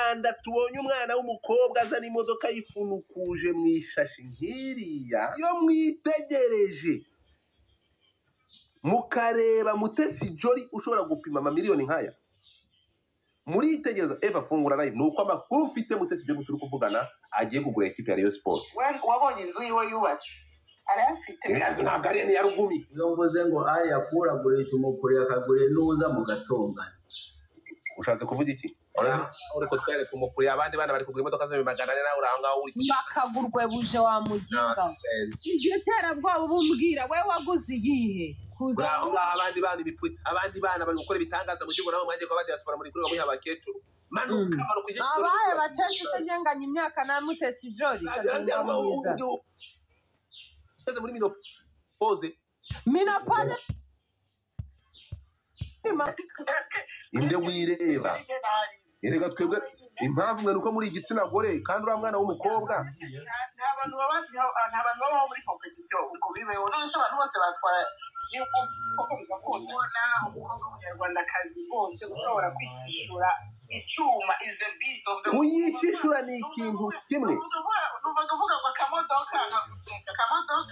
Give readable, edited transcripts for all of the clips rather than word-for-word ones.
Rwanda tubonye umwana w'umukobwa azana imodoka yifunukuje mu ishashi nkiriya yo mwitegereje mukareba Mutesi Jolly ushobora gupima amamiliyoni nkaya muritegereza Eva fungura live nuko amakuru mfite Mutesi Jolly turi kuvugana agiye kugura equipe ya Rayon Sport wabonye inzu yiwe yubatse arafite yazo nagari ni yarugumi yongoze ngo ari yakuragurisha umukuru yakagure nuza mu gatonga ushatse kuvuga iki ureko twere kumukuru abandi bana bari kugura imodoka zo bimagana nawe uranga uri bakagurwe buje wa muginga ibyo terabwoba bumbwira we waguze igihe kuza abandi bana bari gukora ibitangaza mu gihugu nabo mwaje kwa diaspora muri kuri bamuha abakecuru manuka barukije abaye bateshise ngenganya imyaka na Mutesi Jolly muri minopause inde wireba erega twebwe impamvu mwe nuko muri igitsina gore kandi ura mwana w'umukobwa ntabantu babaho muri competition uko bibeho none se abantu bose batwara yuko kubona umukobwa w'umunyarwandakazi bose ushobora kwishyura icyuma is the beast of the kuyishishura ni ikintu kimwe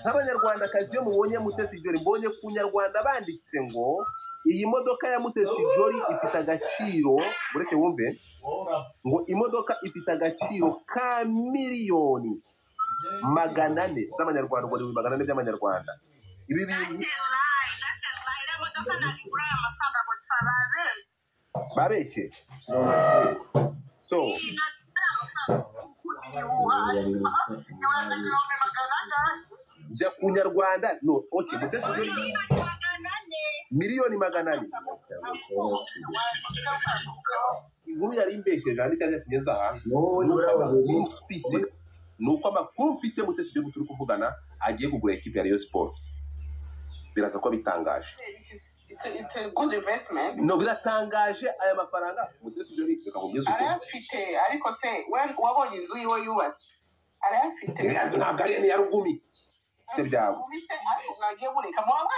nk'abanyarwandakazi iyo mubonye Mutesi Jolly mbonye ku Nyarwanda banditse ngo iyi modoka ya Mutesi Jolly ifite agaciro ureke wumve ngo imodoka ifite agaciro ka miliyoni 400 z'amanyarwanda ngo ni 400 by'amanyarwanda ibi bintu babeshye so ja ku Nyarwanda no okay Mutesi Jolly miliyoni 400 inkuru yari imbesheje kandi cyane tugeze aha nuko amakuru mfite Mutesi Jolly turi kuvugana agiye kugura equipe ya Rayon Sport biraza ko bitangaje it's a good investment no biratangaje aya mafaranga Mutesi Jolly bakakugeza uko arafite ariko se wabonye inzu yiwe yubatse arafite yazo nagari ni yarugumi byabo mwagiye mureka mwamwa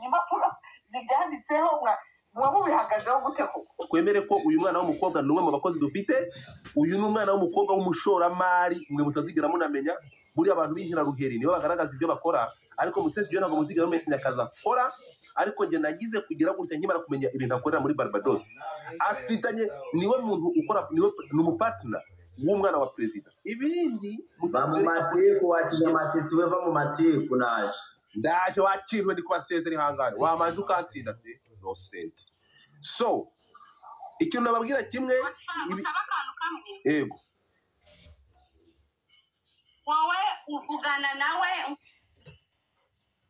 impapuro zibyanditseho mwamubihagazeho gute koko kwemere ko uyu mwana w'umukobwa numwe mu bakozi dufite uyu ni umwana w'umukobwa w'umushoramari mwe mutazigera munamenya buri abantu b'inkira ruheri nibo bagaragaza ibyo bakora ariko Mutesi Jolly ntabwo muzigera mumenya akazi akora ariko nge nagize kugira gutya nkimara kumenya ibintu akorera muri Barbados afitanye niwe muntu ukora niwe n'umupartner w'umwana wa president ibindi mumatiku wakinya masisi weva mu matiku naje ndaje wakirwe ndi kubasezera ihangane wamanje ukatsinda se no sense so ikintu nababwira kimwe yego wowe uvugana nawe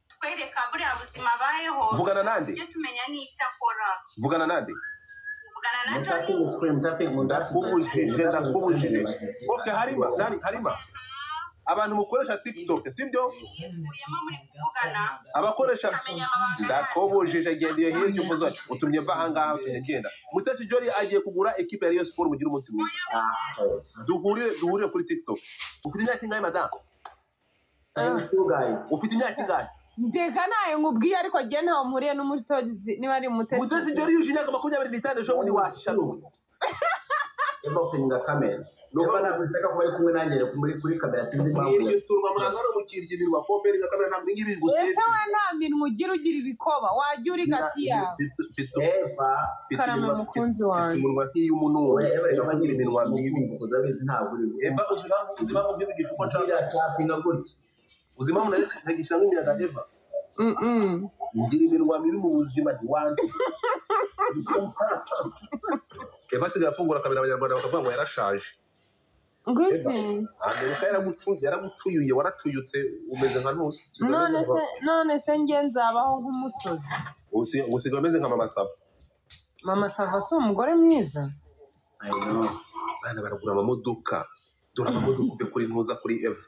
twereka buriya buzima bayeho vugana nande tumenya n'icyo akora vugana nande okay harima abantu mukoresha TikTok sibyo abakoresha ndakobojeje gendiye hiryo muzo utumye va hangaha tugenda Mutesi Jolly agiye kugura equipe ya Rayon Sport mugira umunsi mwiza duhurire kuri TikTok ufite imyaka ingahe madam ufite imyaka ingahe ndega nayo ngubwiye ariko je ntawo mpuriye n'umutozi niba ari Mutesi Jolly yuje imyaka 25 ejo bundi washanu eba pinga kamera nuko nabitseka ko bari kumwe nanjye kuri kamera tindi mpamvu iyo turwa murangano mukirye birwa ko mbere kamera ntabwo ngibi gusize ese we nta bintu mugira ugira ibikoba wajya uri gatiya eba karama mukunzi wanjye umunwa nk'iyo umuntu yagira iminwa mibi kuzabizi ntabwo uri eba uzima mu byigisho ko nshaka tapinga gutya uzima mu nagisha nk'imiyaga Eva ngira iminwa mibi mu buzima ntiwandi Eva sigaye afungura kamera abanyarwanda bakavuga ngo yarashaje nguzi Amerika yaragucuyuye waratuyutse umeze nka nusi none se nge nzabaho nk'umusozi usiga ameze nka Mama Sava si umugore mwiza bana baragura amamodoka dore amamodoka uve kuri ntuza kuri Eva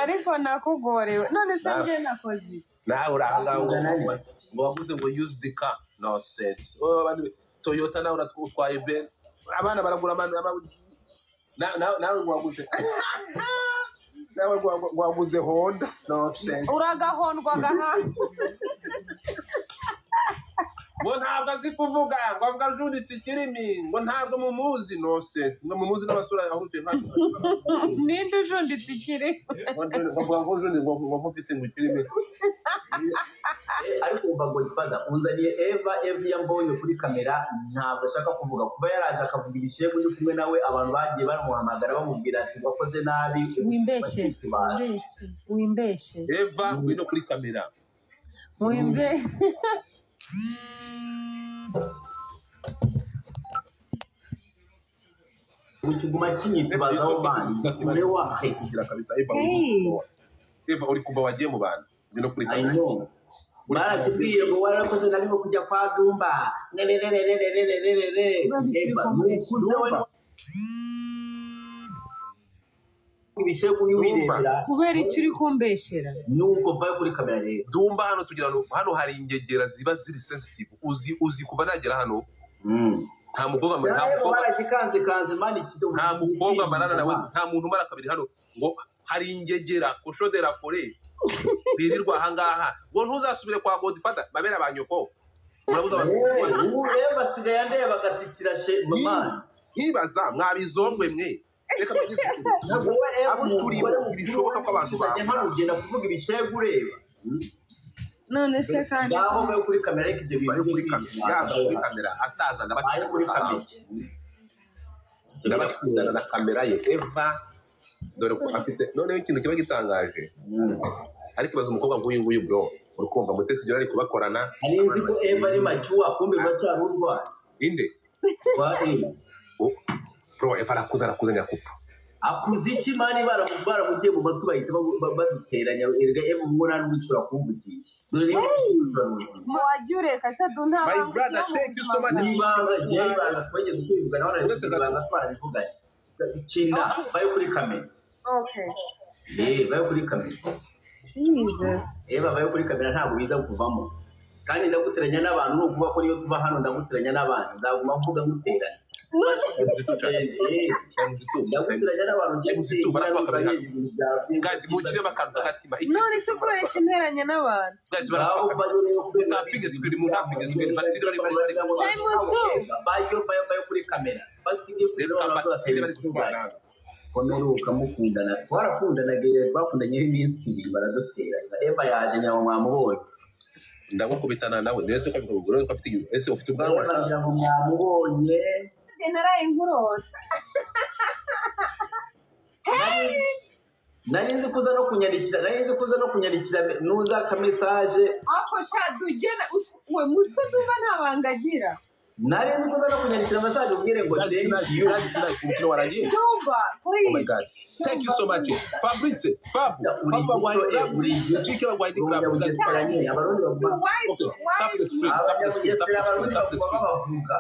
ariko nakugorewe none se nge nakoze nawe uranga ngo waguze ngo use the car no sense Toyota nawe uratwaye Ben abana baragura nawe waguze Honda no sense uragahondwa gaha ngo ntabwo azi kuvuga ngo avuga ajunditse ikirimi ngo ntabwo mumuzi nose ngo mumuzi n'abasura ahuruye nka ninde ujunditse ikirimi ngo ajundi ngo mufite ngo ikirimi ariko umva ngo ifaza unzaniye Eva yambonye kuri kamera ntabwo ashaka kuvuga kuba yaraje akavuga ibishego uri kumwe nawe abantu bagiye bamuhamagara bamubwira ati wakoze nabi wimbeshe Eva ngwino kuri kamera wimbeshe Mukiguma kinyitubazaho bandi mure wahe kugira kabisa Eva uri kumva wagiye mu bantu ngwino kuri kamera baratubwiye ngo warakoze narimo kujya kwa Dumba ibishego niwirebera kubera icyo uri kumbeshera nuko vayo kuri kamera rero Dumba hano tugira hano hari ingegera ziba ziri sensitive uzi kuva nagera hano nta mukobwa marana nawe nta muntu umara kabiri hano ngo hari ingegera kushodera kore birirwa ahangaha ngo ntuzasubire kwa Godfather babera banyoko urabuza abantu basigaye ndeba bagatitira mama nkibaza mwabizongwe mwe reka abo turi bishoboka ko abantu bagenda kuvuga ibishego ureba none se kandi ngaho bayo kuri kamera y'ibyo bintu kuri kamera ataza ndabakira kuri kamera ndabakira na kamera ye Eva dore ko afite noneho ikintu kiba gitangaje ariko ibaza umukobwa nguyu bro uri kumva Mutesi Jolly ari kubakorana nzi ko Eva ari macyuwa kumbe bacyari urwa inde kwa bro Eva arakuza nyakupfa akuzi iki mani baramugiye mu matwi bahita baduteranya erega Eva umwana n'ucura kumvugisha dore rero mu wajureka se dunta my brother thank you so much niba twageze tubivugana hano uretse ganga twarabivuganye China bayo kuri kamera okay bayo kuri kamera Jesus Eva bayo kuri kamera ntabwo biza kuvamo kandi ndaguteranya n'abantu no kuvuga ko niyo tuba hano ndaguteranya n'abantu nzaguma mvuga nguteranya ndaguteranya n'abantu guys mugire bakantu gatima none se ko yekeneranya n'abantu guys barapige screen mu ntapige screen batiri bari bayo kuri kamera first gift komeruka mukundana twarakundanaga twakundanye iminsi ibiri baraduteranya Eva yaje nyawo mwamubonye ndagukubitana nawe ndetse ko bigoro ko afite ese ufite ubwanwa ngira mwamubonye naraye nkurota nari kuza no kunyandikira nuza ka message ako shadugena we muswe Dumba ntabangagira nari kuza no kunyandikira message ubwire ngo thank you kumukino warangiye Dumba oh my god thank you so much Fabrice Papa why uri speak about why the club okay tap the screen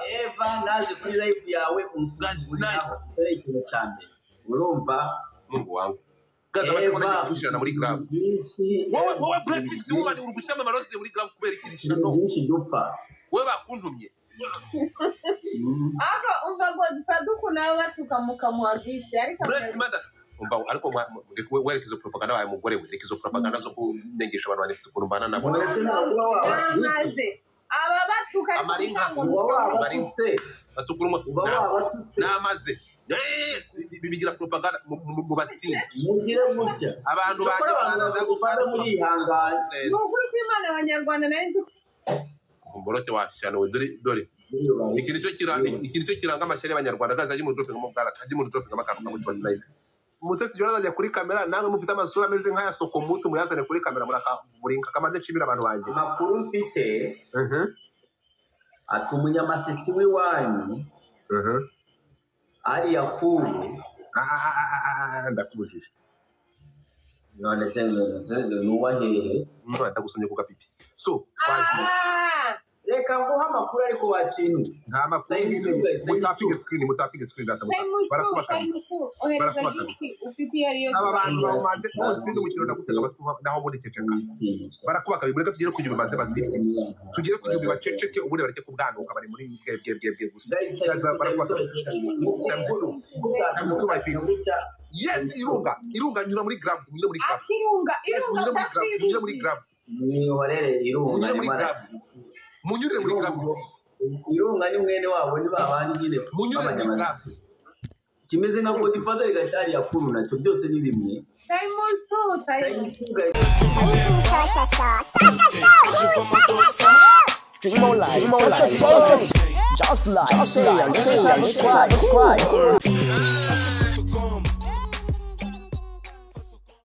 Eva naje kuri live yawe guys night ikintu cyane urumva Mungu wangu gaza bakubona gushirana muri club wowe practice wowe uri gushama marose muri club kubera ikirishano byinshi dupfa wowe bakuntumye aka umva Godfather kunawe batukamuka mu agifte ariko umva ariko werekezo propaganda wawe mugore werekezo propaganda zo kunengesha abantu bafite kurumbana nabo maze aba batuka amarinka batukuru namaze bibigira propaganda mu batsinda mugire mutya abantu baje gufara muri ihangane n'ukuri kw'Imana abanyarwanda narinzi umborote washano dore ikindi cyo kiranga amashyari y'abanyarwanda gazaje mu dropping mu bwara kaje mu dropping amakantu mu twazi live Mutesi Jolly ajya kuri kamera namwe mufite amasura ameze nk'aya Sokomutu muyazane kuri kamera murakaburinka kamaze cibira abantu banje amakuru mfite ati umunyamasisi w'iwanyu ari yakuru ndakubujije none se nuwahehe ndagusomye ku gapipi so reka nguha amakuru ariko wakintu nta makuru mutapige screen data barakubakana aba bantu bamaze n'utsinda umukino ndagutega naho muri ceceka barakubaka bimureka tugere ku gihe bimaze bazike tugere ku gihe baceceke ubundi bareke kubwanuka bari muri bwe gusa yes irunga nyura muri grabs nyura muri grabs irunga nyura muri grabs ni horere irunga muri grabs munyurire muri Grams Irunga ni mwene wabo ni babandi nyine munyurire muri Grams kimeze nka Godfather gatari yakuru nacyo byose ni bimwe Times 2 guys. Dream on life, just like, share and subscribe.